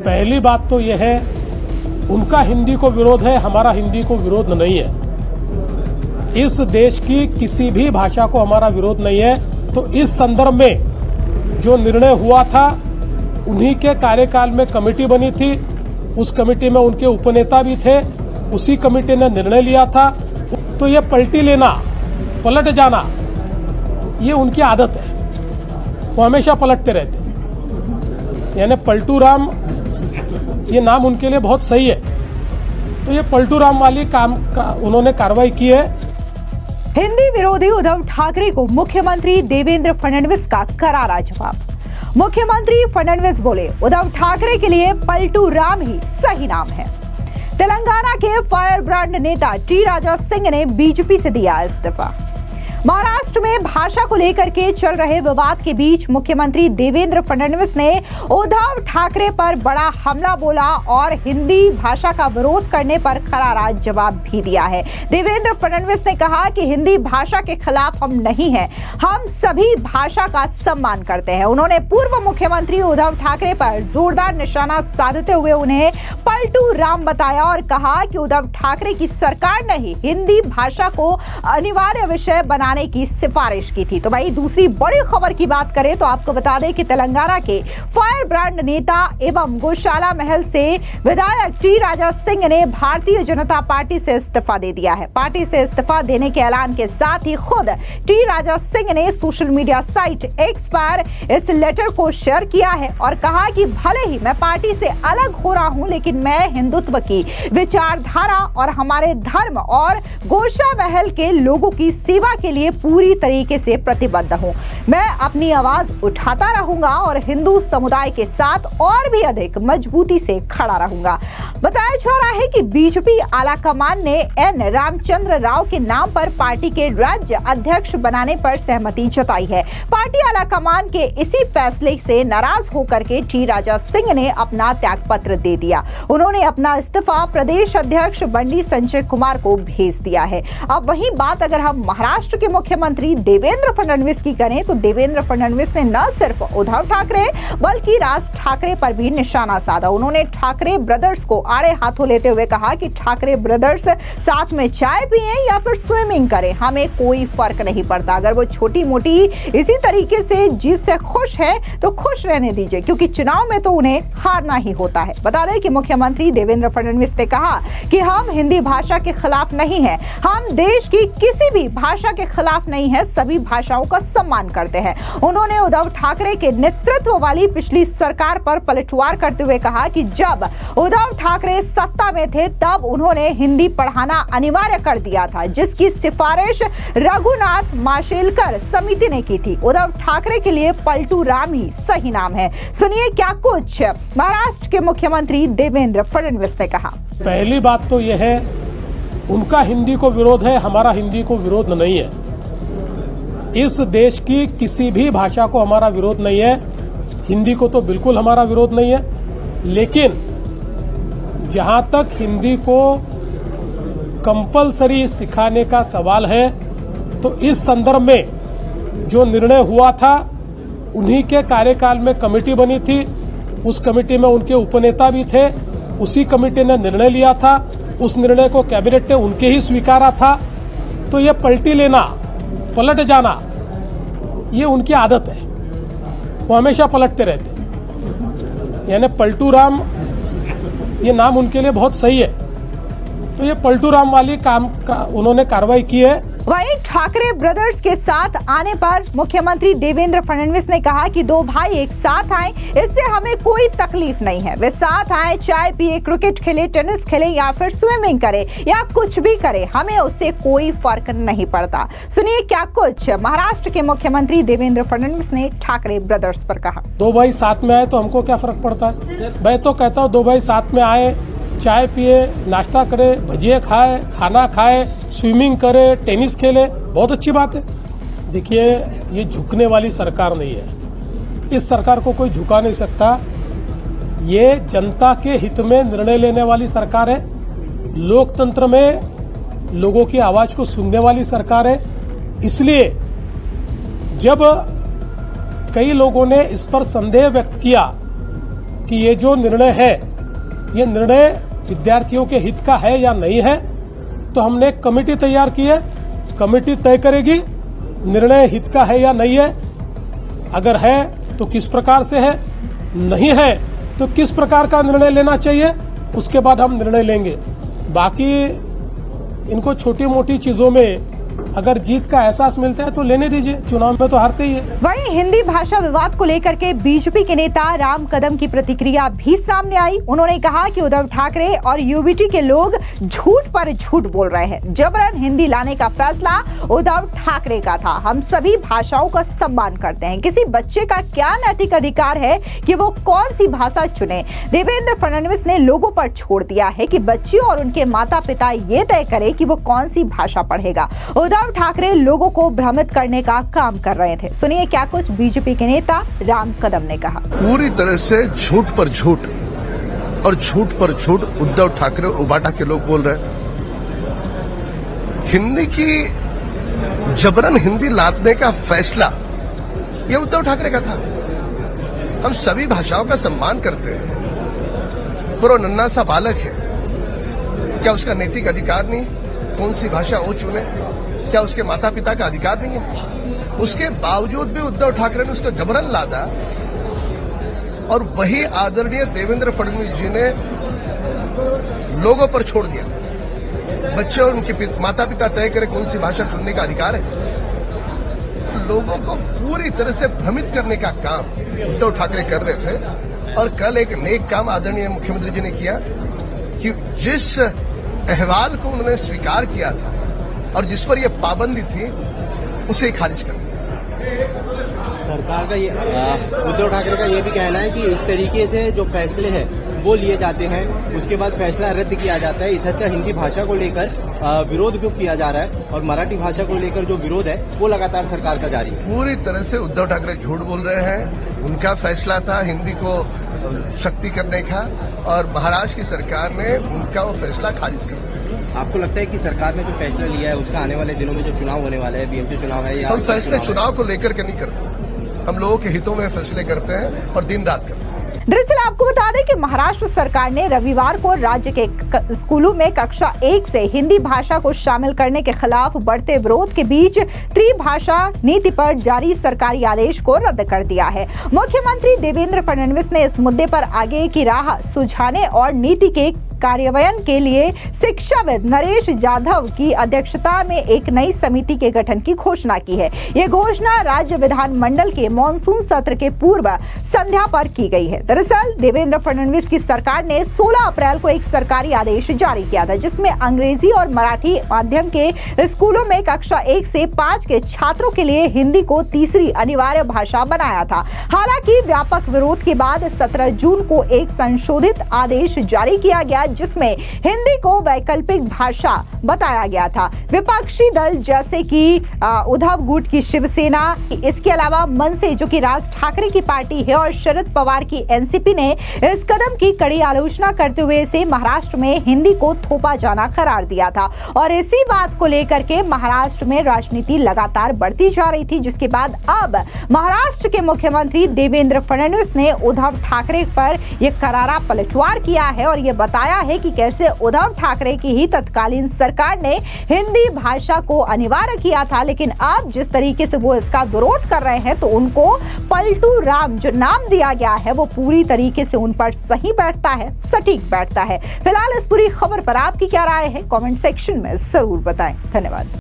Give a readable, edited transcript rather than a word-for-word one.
पहली बात तो यह है, उनका हिंदी को विरोध है, हमारा हिंदी को विरोध नहीं है। इस देश की किसी भी भाषा को हमारा विरोध नहीं है। तो इस संदर्भ में जो निर्णय हुआ था, उन्हीं के कार्यकाल में कमेटी बनी थी, उस कमेटी में उनके उपनेता भी थे, उसी कमेटी ने निर्णय लिया था। तो ये पलटी लेना, पलट जाना, ये उनकी आदत है, वो हमेशा पलटते रहते हैं। यानी पलटू राम, ये नाम उनके लिए बहुत सही है। तो ये पलटू राम वाली काम का उन्होंने कार्रवाई की है। हिंदी विरोधी उद्धव ठाकरे को मुख्यमंत्री देवेंद्र फडणवीस का करारा जवाब। मुख्यमंत्री फडणवीस बोले, उद्धव ठाकरे के लिए पलटू राम ही सही नाम है। तेलंगाना के फायर ब्रांड नेता टी राजा सिंह ने बीजेपी से दिया इस्तीफा। महाराष्ट्र में भाषा को लेकर के चल रहे विवाद के बीच मुख्यमंत्री देवेंद्र फडणवीस ने उद्धव ठाकरे पर बड़ा हमला बोला और हिंदी भाषा का विरोध करने पर करारा जवाब भी दिया है। देवेंद्र फडणवीस ने कहा कि हिंदी भाषा के खिलाफ हम नहीं हैं, हम सभी भाषा का सम्मान करते हैं। उन्होंने पूर्व मुख्यमंत्री उद्धव ठाकरे पर जोरदार निशाना साधते हुए उन्हें पलटू राम बताया और कहा कि उद्धव ठाकरे की सरकार ने ही हिंदी भाषा को अनिवार्य विषय बनाने की सिफारिश की थी। तो भाई दूसरी बड़ी खबर की बात करें तो आपको बता दें कि तेलंगाना के फायर ब्रांड नेता एवं गौशाला महल से विधायक टी राजा सिंह ने भारतीय जनता पार्टी से इस्तीफा दे दिया है। पार्टी से इस्तीफा देने के ऐलान के साथ ही खुद टी राजा सिंह ने सोशल मीडिया साइट एक्स पर इस लेटर को शेयर किया है और कहा कि भले ही मैं पार्टी से अलग हो रहा हूं, लेकिन मैं हिंदुत्व की विचारधारा और हमारे धर्म और गौशा महल के लोगों की सेवा के लिए पूरी तरीके से प्रतिबद्ध हूं। मैं अपनी आवाज उठाता रहूंगा और हिंदू समुदाय के साथ और भी अधिक मजबूती से खड़ा रहूंगा। बताया जा रहा है कि बीजेपी आलाकमान ने एन रामचंद्र राव के नाम पर पार्टी के राज्य अध्यक्ष बनाने पर सहमति जताई है। पार्टी आलाकमान के इसी फैसले से नाराज होकर के टी राजा सिंह ने अपना त्याग पत्र दे दिया। उन्होंने अपना इस्तीफा प्रदेश अध्यक्ष बंडी संजय कुमार को भेज दिया है। अब वही बात अगर हम महाराष्ट्र के मुख्यमंत्री देवेंद्र फडणवीस की करें तो देवेंद्र फडणवीस ने न सिर्फ उद्धव ठाकरे बल्कि राज ठाकरे पर भी निशाना साधा। उन्होंने ठाकरे ब्रदर्स को आड़े हाथों लेते हुए कहा कि ठाकरे ब्रदर्स साथ में चाय पिए या फिर स्विमिंग करें, हमें कोई फर्क नहीं पड़ता। अगर वो छोटी मोटी इसी तरीके से जीत से खुश है तो खुश रहने दीजिए, क्योंकि चुनाव में तो उन्हें हारना ही होता है। बता दें कि मुख्यमंत्री देवेंद्र फडणवीस ने कहा कि हम हिंदी भाषा के खिलाफ नहीं है, हम देश की किसी भी भाषा के खिलाफ नहीं है, सभी भाषाओं का सम्मान करते हैं। उन्होंने उद्धव ठाकरे के नेतृत्व वाली पिछली सरकार पर पलटवार करते हुए कहा कि जब उद्धव ठाकरे सत्ता में थे तब उन्होंने हिंदी पढ़ाना अनिवार्य कर दिया था, जिसकी सिफारिश रघुनाथ माशेलकर समिति ने की थी। उद्धव ठाकरे के लिए पलटू राम ही सही नाम है। सुनिए क्या कुछ महाराष्ट्र के मुख्यमंत्री देवेंद्र फडणवीस ने कहा। पहली बात तो यह है, उनका हिंदी को विरोध है, हमारा हिंदी को विरोध नहीं है। इस देश की किसी भी भाषा को हमारा विरोध नहीं है, हिंदी को तो बिल्कुल हमारा विरोध नहीं है। लेकिन जहां तक हिंदी को कंपलसरी सिखाने का सवाल है, तो इस संदर्भ में जो निर्णय हुआ था, उन्हीं के कार्यकाल में कमेटी बनी थी, उस कमेटी में उनके उपनेता भी थे, उसी कमेटी ने निर्णय लिया था, उस निर्णय को कैबिनेट ने उनके ही स्वीकारा था। तो ये पलटी लेना, पलट जाना, ये उनकी आदत है, वो हमेशा पलटते रहते हैं। यानी पलटू राम, ये नाम उनके लिए बहुत सही है। तो ये पलटू राम वाली काम का उन्होंने कार्रवाई की है। वहीं ठाकरे ब्रदर्स के साथ आने पर मुख्यमंत्री देवेंद्र फडणवीस ने कहा कि दो भाई एक साथ आए, इससे हमें कोई तकलीफ नहीं है। वे साथ आए, चाय पिए, क्रिकेट खेले, टेनिस खेले या फिर स्विमिंग करे या कुछ भी करे, हमें उससे कोई फर्क नहीं पड़ता। सुनिए क्या कुछ महाराष्ट्र के मुख्यमंत्री देवेंद्र फडणवीस ने ठाकरे ब्रदर्स पर कहा। दो भाई साथ में आए तो हमको क्या फर्क पड़ता है? मैं तो कहता हूँ दो भाई साथ में आए, चाय पिए, नाश्ता करे, भजिए खाए, खाना खाए, स्विमिंग करे, टेनिस खेले, बहुत अच्छी बात है। देखिए, ये झुकने वाली सरकार नहीं है, इस सरकार को कोई झुका नहीं सकता। ये जनता के हित में निर्णय लेने वाली सरकार है, लोकतंत्र में लोगों की आवाज को सुनने वाली सरकार है। इसलिए जब कई लोगों ने इस पर संदेह व्यक्त किया कि ये जो निर्णय है ये निर्णय विद्यार्थियों के हित का है या नहीं है, तो हमने एक कमेटी तैयार की है। कमेटी तय करेगी निर्णय हित का है या नहीं है। अगर है तो किस प्रकार से है, नहीं है तो किस प्रकार का निर्णय लेना चाहिए, उसके बाद हम निर्णय लेंगे। बाकी इनको छोटी मोटी चीजों में अगर जीत का एहसास मिलता है तो लेने दीजिए, चुनाव में तो हारते ही है। वहीं हिंदी भाषा विवाद को लेकर के बीजेपी के नेता राम कदम की प्रतिक्रिया भी सामने आई। उन्होंने कहा कि उद्धव ठाकरे और यूबीटी के लोग झूठ पर झूठ बोल रहे हैं। जबरन हिंदी लाने का फैसला उद्धव ठाकरे का था। हम सभी भाषाओं का सम्मान करते हैं। किसी बच्चे का क्या नैतिक अधिकार है कि वो कौन सी भाषा चुने? देवेंद्र फडणवीस ने लोगों पर छोड़ दिया है कि बच्चियों और उनके माता पिता ये तय करें कि वो कौन सी भाषा पढ़ेगा। उद्धव ठाकरे लोगों को भ्रमित करने का काम कर रहे थे। सुनिए क्या कुछ बीजेपी के नेता राम कदम ने कहा। पूरी तरह से झूठ पर झूठ और झूठ पर झूठ उद्धव ठाकरे उबाटा के लोग बोल रहे हैं। हिंदी की जबरन हिंदी लादने का फैसला ये उद्धव ठाकरे का था। हम सभी भाषाओं का सम्मान करते हैं, पर वो नन्हा सा बालक है, क्या उसका नैतिक अधिकार नहीं? कौन सी भाषा वो चुने? क्या उसके माता पिता का अधिकार नहीं है? उसके बावजूद भी उद्धव ठाकरे ने उसको जबरन लादा और वही आदरणीय देवेंद्र फडणवीस जी ने लोगों पर छोड़ दिया। बच्चे और उनके माता पिता तय करें कौन सी भाषा चुनने का अधिकार है। लोगों को पूरी तरह से भ्रमित करने का काम उद्धव ठाकरे कर रहे थे। और कल एक नेक काम आदरणीय मुख्यमंत्री जी ने किया कि जिस अहवाल को उन्होंने स्वीकार किया था और जिस पर यह पाबंदी थी उसे ही खारिज कर दिया। सरकार का ये उद्धव ठाकरे का ये भी कहना है कि इस तरीके से जो फैसले हैं वो लिए जाते हैं, उसके बाद फैसला रद्द किया जाता है। इस हद तक हिंदी भाषा को लेकर विरोध क्यों किया जा रहा है और मराठी भाषा को लेकर जो विरोध है वो लगातार सरकार का जारी है। पूरी तरह से उद्धव ठाकरे झूठ बोल रहे हैं। उनका फैसला था हिंदी को शक्ति करने का और महाराष्ट्र की सरकार ने उनका वो फैसला खारिज कर दिया। आपको लगता है कि सरकार ने जो फैसला लिया है उसका आने वाले दिनों में जो चुनाव होने वाला है, बीएमसी चुनाव है या हम फैसले चुनाव को लेकर के नहीं करते, हम लोगों के हितों में फैसले करते हैं और दिन रात करते हैं। दरअसल आपको बता दें कि महाराष्ट्र सरकार ने रविवार को राज्य के स्कूलों में कक्षा 1 से हिंदी भाषा को शामिल करने के खिलाफ बढ़ते विरोध के बीच त्रिभाषा नीति पर जारी सरकारी आदेश को रद्द कर दिया है। मुख्यमंत्री देवेंद्र फडणवीस ने इस मुद्दे पर आगे की राह सुझाने और नीति के कार्यान्वयन के लिए शिक्षाविद नरेश जाधव की अध्यक्षता में एक नई समिति के गठन की घोषणा की है। ये घोषणा राज्य विधानमंडल के मानसून सत्र के पूर्व संध्या पर की गई है। दरअसल देवेंद्र फडणवीस की सरकार ने 16 अप्रैल को एक सरकारी आदेश जारी किया था, जिसमें अंग्रेजी और मराठी माध्यम के स्कूलों में कक्षा 1 से 5 के छात्रों के लिए हिंदी को तीसरी अनिवार्य भाषा बनाया था। हालांकि व्यापक विरोध के बाद 17 जून को एक संशोधित आदेश जारी किया गया, जिसमें हिंदी को वैकल्पिक भाषा बताया गया था। विपक्षी दल जैसे कि उद्धव गुट की शिवसेना, इसके अलावा मनसे जो कि राज ठाकरे की पार्टी है, और शरद पवार की एनसीपी ने इस कदम की कड़ी आलोचना करते हुए इसे महाराष्ट्र में हिंदी को थोपा जाना करार दिया था। और इसी बात को लेकर के महाराष्ट्र में राजनीति लगातार बढ़ती जा रही थी, जिसके बाद अब महाराष्ट्र के मुख्यमंत्री देवेंद्र फडणवीस ने उद्धव ठाकरे पर यह करारा पलटवार किया है और यह बताया है कि कैसे उद्धव ठाकरे की ही तत्कालीन सरकार ने हिंदी भाषा को अनिवार्य किया था, लेकिन अब जिस तरीके से वो इसका विरोध कर रहे हैं तो उनको पलटू राम जो नाम दिया गया है वो पूरी तरीके से उन पर सही बैठता है, सटीक बैठता है। फिलहाल इस पूरी खबर पर आपकी क्या राय है, कमेंट सेक्शन में जरूर बताएं। धन्यवाद।